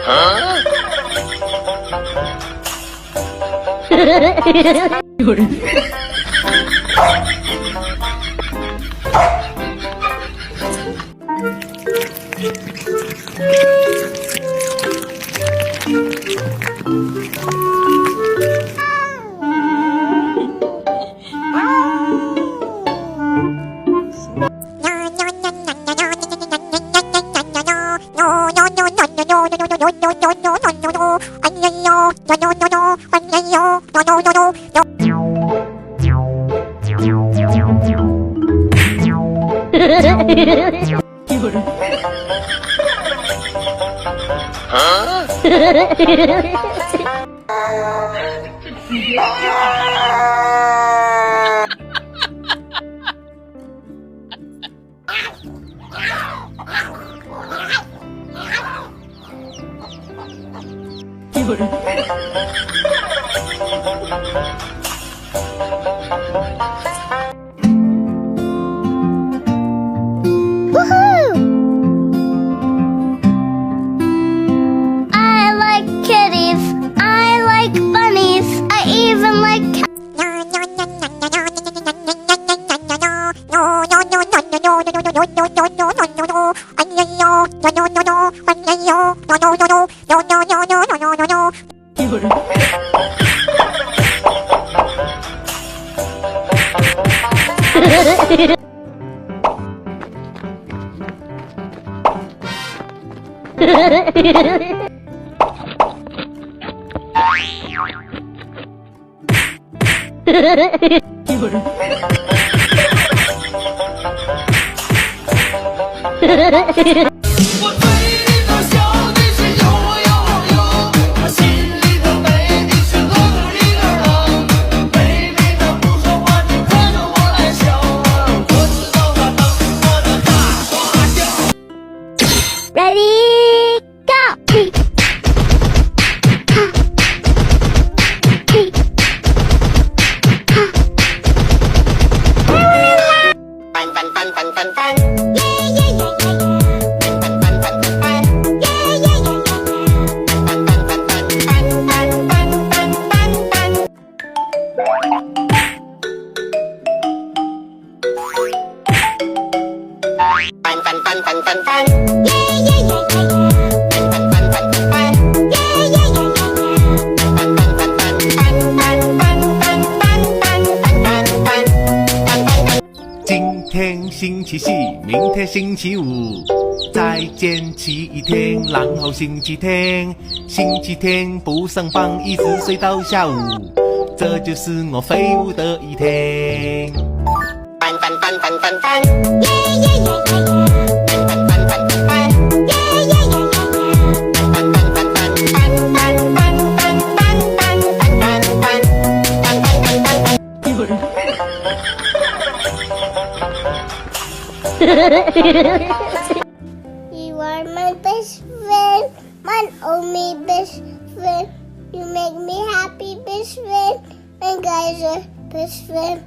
有人。有人。有人。I like kitties. I like bunnies. I even like有人。有人。我嘴里头笑的是有我有我有，我心里头美的是乐里个冷，妹妹她不说话，你看着我来笑，我知道她等我的大花轿。 Ready, go! 今天星期四，明天星期五，再见齐一天，然后星期天。星期天不上班，一直睡到下午，这就是我废物的一天。You are my best friend, my only best friend. You make me happy, best friend. And guys are best friend.